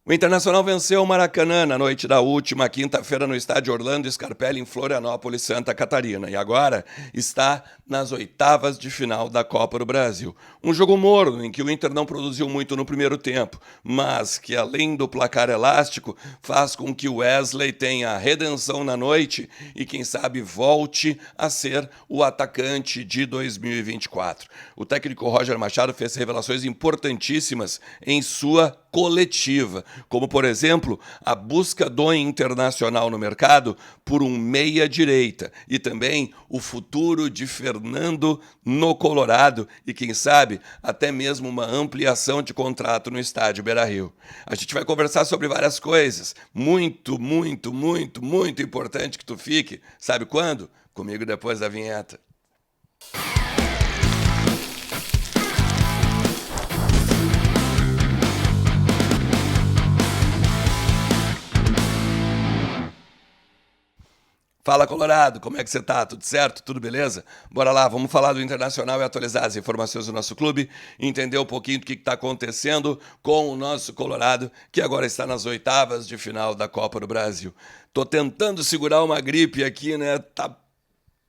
O Internacional venceu o Maracanã na noite da última quinta-feira no estádio Orlando Scarpelli, em Florianópolis, Santa Catarina. E agora está nas oitavas de final da Copa do Brasil. Um jogo morno, em que o Inter não produziu muito no primeiro tempo, mas que, além do placar elástico, faz com que o Wesley tenha redenção na noite e, quem sabe, volte a ser o atacante de 2024. O técnico Roger Machado fez revelações importantíssimas em sua coletiva, como, por exemplo, a busca do Internacional no mercado por um meia-direita e também o futuro de Fernando no Colorado e, quem sabe, até mesmo uma ampliação de contrato no estádio Beira-Rio. A gente vai conversar sobre várias coisas, muito importante que tu fique, sabe quando? Comigo depois da vinheta. Fala, Colorado, como é que você tá? Tudo certo? Tudo beleza? Bora lá, vamos falar do Internacional e atualizar as informações do nosso clube, entender um pouquinho do que está acontecendo com o nosso Colorado, que agora está nas oitavas de final da Copa do Brasil. Tô tentando segurar uma gripe aqui, né? Tá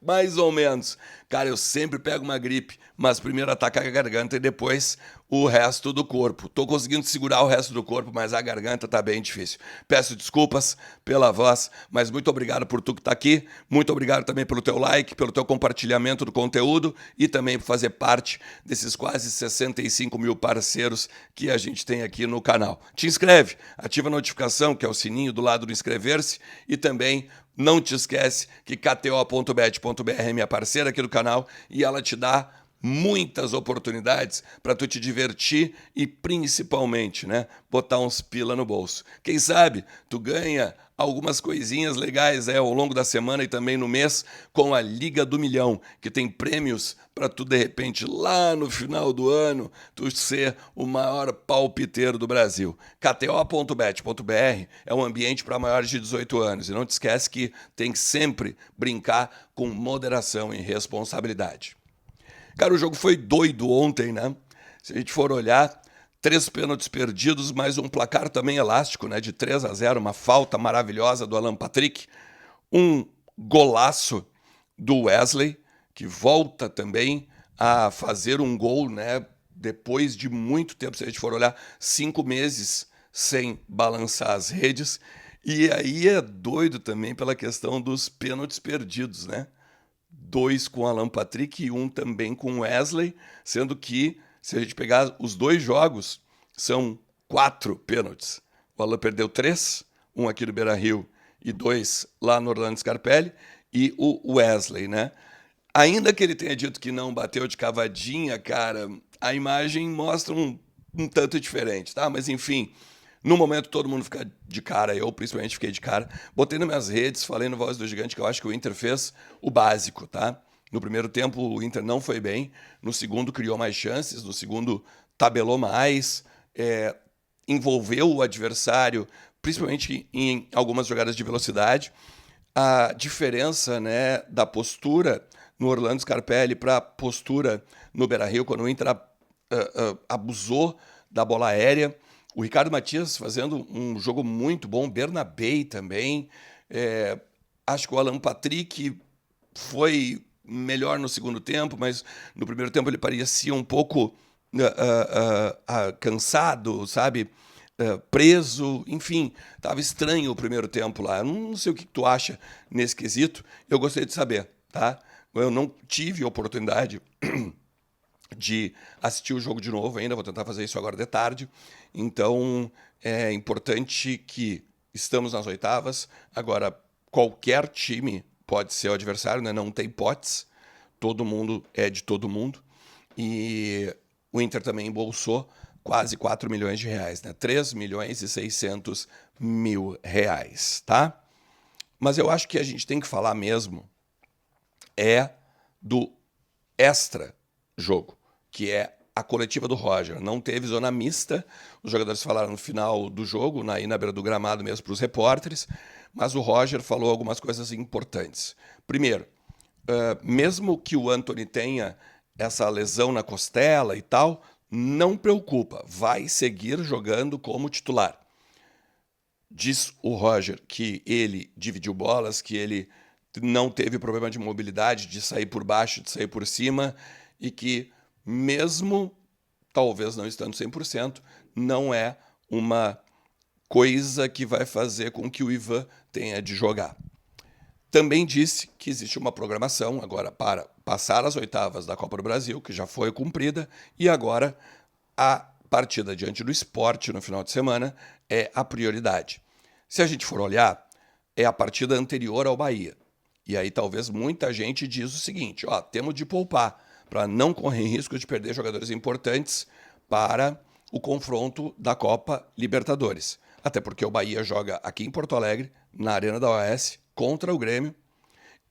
mais ou menos. Cara, eu sempre pego uma gripe, mas primeiro ataca a garganta e depois o resto do corpo. Tô conseguindo segurar o resto do corpo, mas a garganta tá bem difícil. Peço desculpas pela voz, mas muito obrigado por tu que tá aqui. Muito obrigado também pelo teu like, pelo teu compartilhamento do conteúdo e também por fazer parte desses quase 65 mil parceiros que a gente tem aqui no canal. Te inscreve, ativa a notificação, que é o sininho do lado do inscrever-se, e também não te esquece que kto.bet.br é minha parceira aqui do canal e ela te dá muitas oportunidades para tu te divertir e principalmente, né, botar uns pila no bolso. Quem sabe tu ganha algumas coisinhas legais ao longo da semana e também no mês com a Liga do Milhão, que tem prêmios para tu, de repente, lá no final do ano, tu ser o maior palpiteiro do Brasil. kto.bet.br é um ambiente para maiores de 18 anos. E não te esquece que tem que sempre brincar com moderação e responsabilidade. Cara, o jogo foi doido ontem, né? Se a gente for olhar, 3 pênaltis perdidos, mais um placar também elástico, né? De 3-0, uma falta maravilhosa do Alan Patrick, um golaço do Wesley, que volta também a fazer um gol, né? Depois de muito tempo, se a gente for olhar, 5 meses sem balançar as redes. E aí é doido também pela questão dos pênaltis perdidos, né? 2 com Alan Patrick e 1 também com Wesley, sendo que, se a gente pegar os 2 jogos, são 4 pênaltis. O Alan perdeu 3, 1 aqui no Beira-Rio e 2 lá no Orlando Scarpelli, e o Wesley, né? Ainda que ele tenha dito que não bateu de cavadinha, cara, a imagem mostra um tanto diferente, tá? Mas enfim, no momento todo mundo fica de cara, eu principalmente fiquei de cara. Botei nas minhas redes, falei no Voz do Gigante que eu acho que o Inter fez o básico, tá? No primeiro tempo o Inter não foi bem, no segundo criou mais chances, no segundo tabelou mais, envolveu o adversário, principalmente em algumas jogadas de velocidade. A diferença, né, da postura no Orlando Scarpelli para a postura no Beira-Rio, quando o Inter abusou da bola aérea. O Ricardo Matias fazendo um jogo muito bom, Bernabei também. Acho que o Alan Patrick foi melhor no segundo tempo, mas no primeiro tempo ele parecia um pouco cansado, sabe? Preso, enfim, estava estranho o primeiro tempo lá. Eu não sei o que tu acha nesse quesito, eu gostaria de saber, tá? Eu não tive oportunidade de assistir o jogo de novo ainda, vou tentar fazer isso agora de tarde. Então é importante que estamos nas oitavas. Agora, qualquer time pode ser o adversário, né? Não tem potes, todo mundo é de todo mundo. E o Inter também embolsou quase 4 milhões de reais, né? 3 milhões e 600 mil reais, tá? Mas eu acho que a gente tem que falar mesmo do extra-jogo, que é a coletiva do Roger. Não teve zona mista, os jogadores falaram no final do jogo, na beira do gramado mesmo para os repórteres, mas o Roger falou algumas coisas importantes. Primeiro, mesmo que o Antony tenha essa lesão na costela e tal, não preocupa, vai seguir jogando como titular. Diz o Roger que ele dividiu bolas, que ele não teve problema de mobilidade, de sair por baixo, de sair por cima, e que mesmo talvez não estando 100%, não é uma coisa que vai fazer com que o Ivan tenha de jogar. Também disse que existe uma programação agora para passar as oitavas da Copa do Brasil, que já foi cumprida, e agora a partida diante do Sport no final de semana é a prioridade. Se a gente for olhar, é a partida anterior ao Bahia. E aí talvez muita gente diz o seguinte, ó, temos de poupar para não correr risco de perder jogadores importantes para o confronto da Copa Libertadores. Até porque o Bahia joga aqui em Porto Alegre, na Arena da OAS, contra o Grêmio,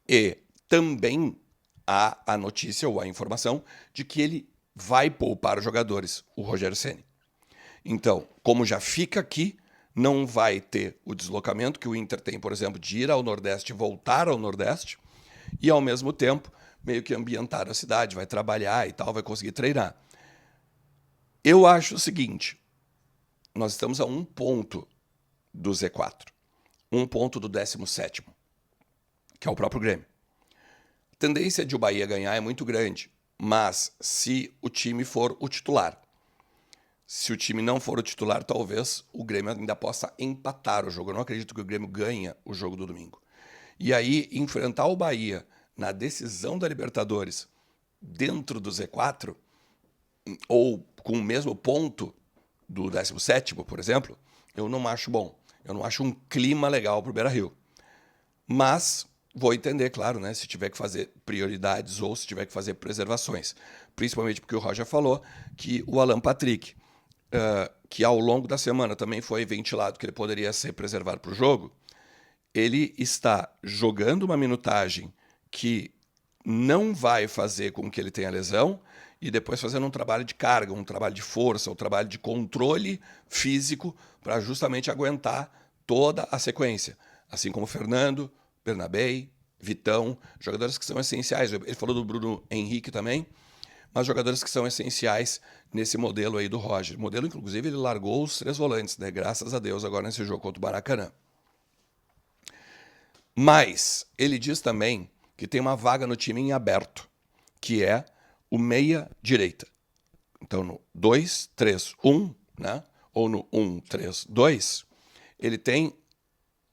e também há a notícia ou a informação de que ele vai poupar os jogadores, o Rogério Ceni. Então, como já fica aqui, não vai ter o deslocamento que o Inter tem, por exemplo, de ir ao Nordeste e voltar ao Nordeste, e ao mesmo tempo, meio que ambientar a cidade, vai trabalhar e tal, vai conseguir treinar. Eu acho o seguinte, nós estamos a 1 ponto do Z4, 1 ponto do 17º, que é o próprio Grêmio. A tendência de o Bahia ganhar é muito grande, mas se o time for o titular. Se o time não for o titular, talvez o Grêmio ainda possa empatar o jogo. Eu não acredito que o Grêmio ganhe o jogo do domingo. E aí, enfrentar o Bahia na decisão da Libertadores dentro do Z4, ou com o mesmo ponto do 17º, por exemplo, eu não acho bom. Eu não acho um clima legal para o Beira-Rio. Mas vou entender, claro, né, se tiver que fazer prioridades ou se tiver que fazer preservações. Principalmente porque o Roger falou que o Alan Patrick, que ao longo da semana também foi ventilado que ele poderia ser preservado para o jogo, ele está jogando uma minutagem que não vai fazer com que ele tenha lesão e depois fazendo um trabalho de carga, um trabalho de força, um trabalho de controle físico para justamente aguentar toda a sequência. Assim como o Fernando, Bernabei, Vitão, jogadores que são essenciais. Ele falou do Bruno Henrique também, mas jogadores que são essenciais nesse modelo aí do Roger. Modelo, inclusive, ele largou os 3 volantes, né? Graças a Deus, agora nesse jogo contra o Maracanã. Mas ele diz também que tem uma vaga no time em aberto, que é o meia-direita. Então, no 2-3-1, né? Ou no 1-3-2, ele tem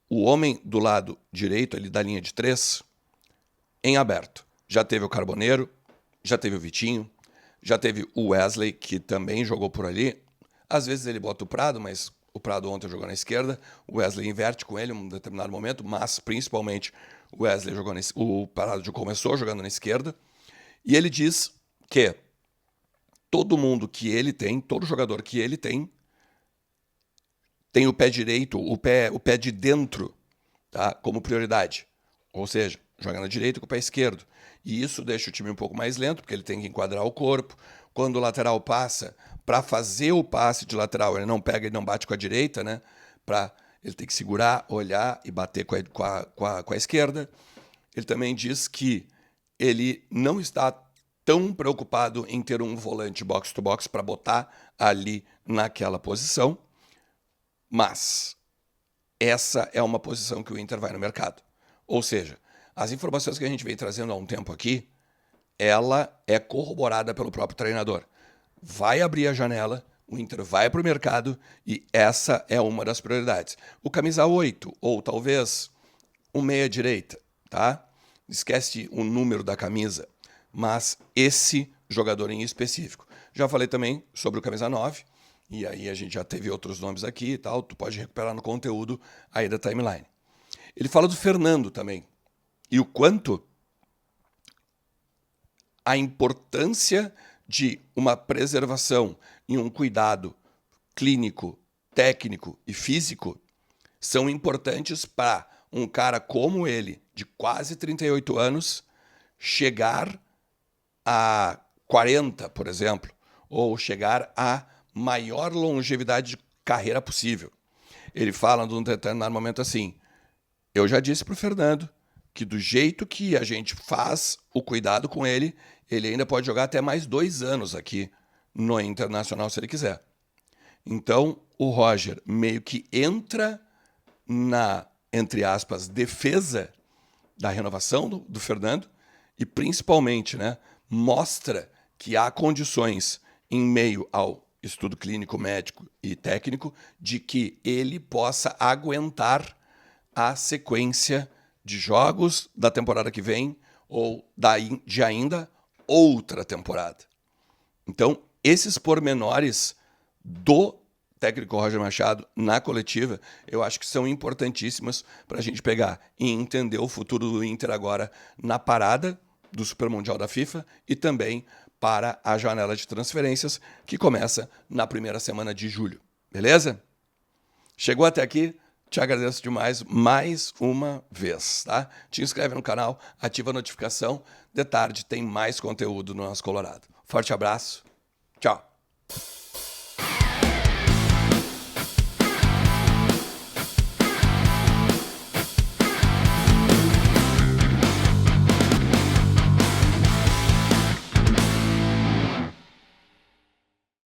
o homem do lado direito, ali da linha de 3, em aberto. Já teve o Carboneiro, já teve o Vitinho, já teve o Wesley, que também jogou por ali. Às vezes ele bota o Prado, mas o Prado ontem jogou na esquerda. O Wesley inverte com ele em um determinado momento, mas principalmente o Wesley jogou o Prado começou jogando na esquerda. E ele diz que todo mundo que ele tem, todo jogador que ele tem o pé direito, o pé de dentro, tá, como prioridade. Ou seja, joga na direita com o pé esquerdo. E isso deixa o time um pouco mais lento, porque ele tem que enquadrar o corpo. Quando o lateral passa, para fazer o passe de lateral, ele não pega e não bate com a direita, né? Ele tem que segurar, olhar e bater com a esquerda. Ele também diz que ele não está tão preocupado em ter um volante box-to-box para botar ali naquela posição, mas essa é uma posição que o Inter vai no mercado. Ou seja, as informações que a gente vem trazendo há um tempo aqui, ela é corroborada pelo próprio treinador. Vai abrir a janela, o Inter vai para o mercado e essa é uma das prioridades. O camisa 8, ou talvez um meia-direita, tá? Esquece o número da camisa, mas esse jogador em específico. Já falei também sobre o camisa 9, e aí a gente já teve outros nomes aqui e tal, tu pode recuperar no conteúdo aí da timeline. Ele fala do Fernando também, e o quanto a importância de uma preservação e um cuidado clínico, técnico e físico são importantes para um cara como ele, de quase 38 anos, chegar a 40, por exemplo, ou chegar à maior longevidade de carreira possível. Ele fala num determinado momento assim, eu já disse para o Fernando que do jeito que a gente faz o cuidado com ele, ele ainda pode jogar até mais 2 anos aqui no Internacional, se ele quiser. Então, o Roger meio que entra na, entre aspas, defesa da renovação do Fernando e, principalmente, né, mostra que há condições, em meio ao estudo clínico, médico e técnico, de que ele possa aguentar a sequência de jogos da temporada que vem ou de ainda outra temporada. Então, esses pormenores do técnico Roger Machado na coletiva, eu acho que são importantíssimos para a gente pegar e entender o futuro do Inter agora na parada do Super Mundial da FIFA e também para a janela de transferências que começa na primeira semana de julho. Beleza? Chegou até aqui? Te agradeço demais mais uma vez, tá? Te inscreve no canal, ativa a notificação. De tarde tem mais conteúdo no nosso Colorado. Forte abraço. Tchau.